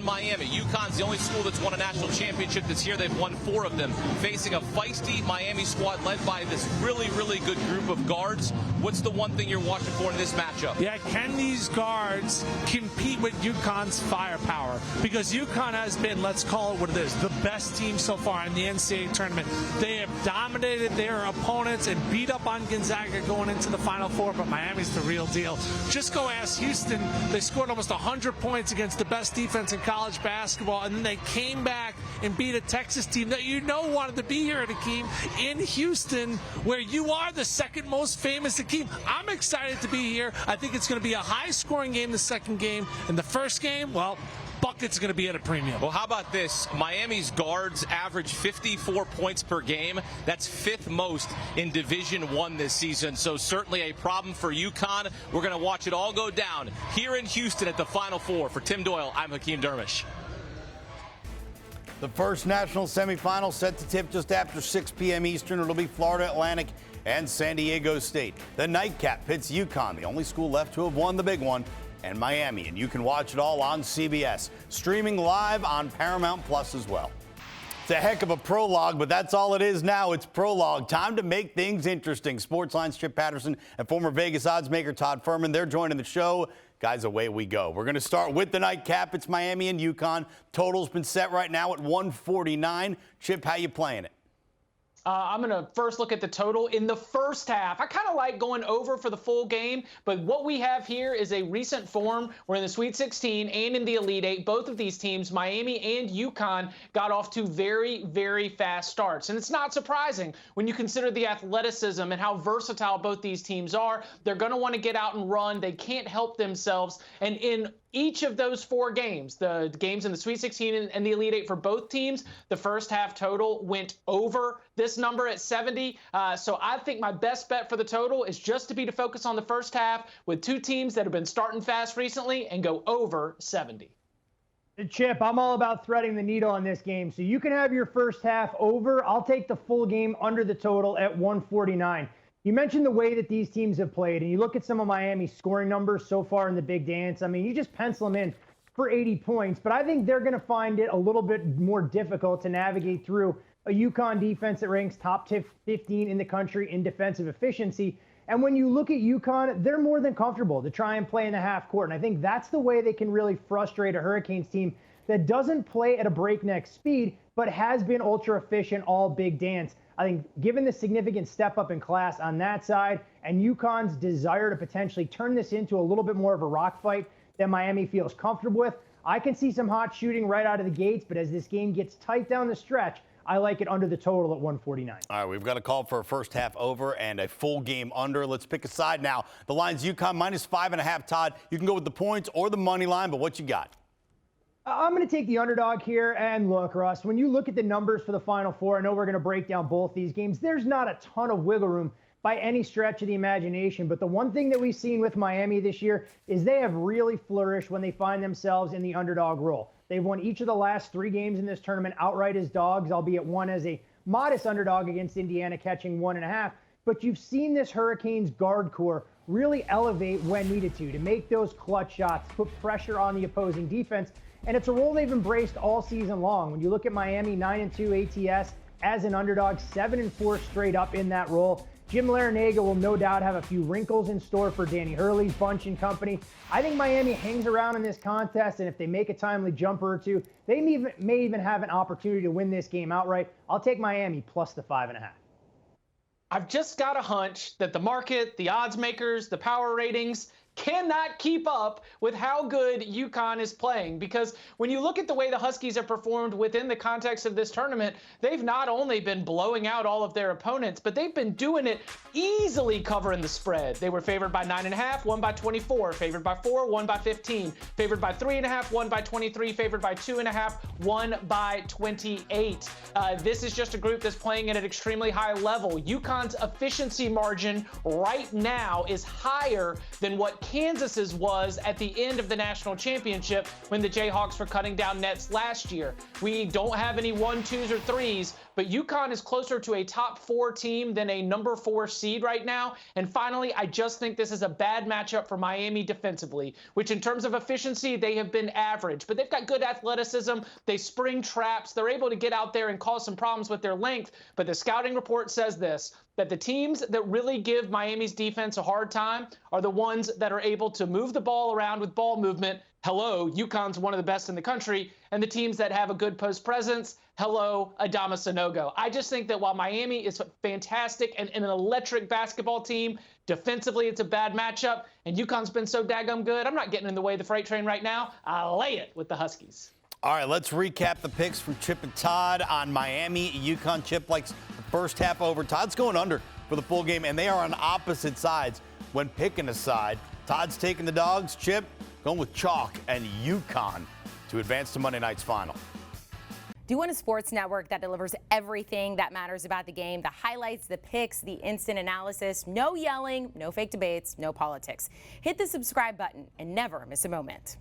Miami. UConn's the only school that's won a national championship this year. They've won 4 of them, facing a feisty Miami squad led by this really, really good group of guards. What's the one thing you're watching for in this matchup? Yeah, can these guards compete with UConn's firepower? Because UConn has been, let's call it what it is, the best team so far in the NCAA tournament. They have dominated their opponents and beat up on Gonzaga going into the Final Four, but Miami's the real deal. Just go ask Houston. They scored almost 100 points against the best defense in college basketball, and then they came back and beat a Texas team that you know wanted to be here, Hakeem, in Houston, where you are the second most famous, Hakeem. I'm excited to be here. I think it's going to be a high-scoring game the second game. And the first game, well, bucket's going to be at a premium. Well, how about this? Miami's guards average 54 points per game. That's 5th most in Division I this season, so certainly a problem for UConn. We're going to watch it all go down here in Houston at the Final Four. For Tim Doyle, I'm Hakeem Dermish. The first national semifinal set to tip just after 6 p.m. Eastern. It'll be Florida Atlantic and San Diego State. The nightcap pits UConn, the only school left to have won the big one, and Miami. And you can watch it all on CBS, streaming live on Paramount Plus as well. It's a heck of a prologue, but that's all it is now. It's prologue. Time to make things interesting. Sportsline's Chip Patterson and former Vegas odds maker Todd Furman, they're joining the show. Guys, away we go. We're going to start with the nightcap. It's Miami and UConn. Total's been set right now at 149. Chip, how you playing it? I'm going to first look at the total in the first half. I kind of like going over for the full game, but what we have here is a recent form. We're in the Sweet 16 and in the Elite Eight. Both of these teams, Miami and UConn, got off to very, very fast starts. And it's not surprising when you consider the athleticism and how versatile both these teams are. They're going to want to get out and run. They can't help themselves. And in each of those 4 games, the games in the Sweet 16 and the Elite Eight for both teams, the first half total went over this number at 70. So I think my best bet for the total is just to focus on the first half with 2 teams that have been starting fast recently and go over 70. Chip, I'm all about threading the needle on this game. So you can have your first half over. I'll take the full game under the total at 149. You mentioned the way that these teams have played, and you look at some of Miami's scoring numbers so far in the big dance. I mean, you just pencil them in for 80 points, but I think they're going to find it a little bit more difficult to navigate through a UConn defense that ranks top 15 in the country in defensive efficiency. And when you look at UConn, they're more than comfortable to try and play in the half court. And I think that's the way they can really frustrate a Hurricanes team that doesn't play at a breakneck speed, but has been ultra efficient all big dance. I think given the significant step up in class on that side and UConn's desire to potentially turn this into a little bit more of a rock fight that Miami feels comfortable with, I can see some hot shooting right out of the gates. But as this game gets tight down the stretch, I like it under the total at 149. All right, we've got a call for a first half over and a full game under. Let's pick a side now. The line's UConn minus 5.5. Todd, you can go with the points or the money line, but what you got? I'm going to take the underdog here. And look, Russ, when you look at the numbers for the Final Four, I know we're going to break down both these games. There's not a ton of wiggle room by any stretch of the imagination. But the one thing that we've seen with Miami this year is they have really flourished when they find themselves in the underdog role. They've won each of the last 3 games in this tournament outright as dogs, albeit one as a modest underdog against Indiana, catching 1.5. But you've seen this Hurricanes guard core really elevate when needed to make those clutch shots, put pressure on the opposing defense. And it's a role they've embraced all season long. When you look at Miami, 9-2 ATS as an underdog, 7-4 straight up in that role. Jim Larinaga will no doubt have a few wrinkles in store for Danny Hurley's bunch and company. I think Miami hangs around in this contest, and if they make a timely jumper or two, they may even have an opportunity to win this game outright. I'll take Miami plus the 5.5. I've just got a hunch that the market, the odds makers, the power ratings cannot keep up with how good UConn is playing, because when you look at the way the Huskies have performed within the context of this tournament, they've not only been blowing out all of their opponents, but they've been doing it easily covering the spread. They were favored by 9.5, won by 24, favored by 4, won by 15, favored by 3.5, won by 23, favored by 2.5, won by 28. This is just a group that's playing at an extremely high level. UConn's efficiency margin right now is higher than what Kansas's was at the end of the national championship when the Jayhawks were cutting down nets last year. We don't have any 1, 2s, or 3s, but UConn is closer to a top 4 team than a number 4 seed right now. And finally, I just think this is a bad matchup for Miami defensively, which in terms of efficiency, they have been average, but they've got good athleticism. They spring traps. They're able to get out there and cause some problems with their length. But the scouting report says this, that the teams that really give Miami's defense a hard time are the ones that are able to move the ball around with ball movement. Hello, UConn's one of the best in the country. And the teams that have a good post presence, hello, Adama Sanogo. I just think that while Miami is fantastic and an electric basketball team, defensively it's a bad matchup, and UConn's been so daggum good, I'm not getting in the way of the freight train right now. I'll lay it with the Huskies. All right, let's recap the picks from Chip and Todd on Miami. UConn. Chip likes the first half over. Todd's going under for the full game, and they are on opposite sides when picking a side. Todd's taking the dogs. Chip going with chalk and UConn to advance to Monday night's final. Do you want a sports network that delivers everything that matters about the game? The highlights, the picks, the instant analysis, no yelling, no fake debates, no politics. Hit the subscribe button and never miss a moment.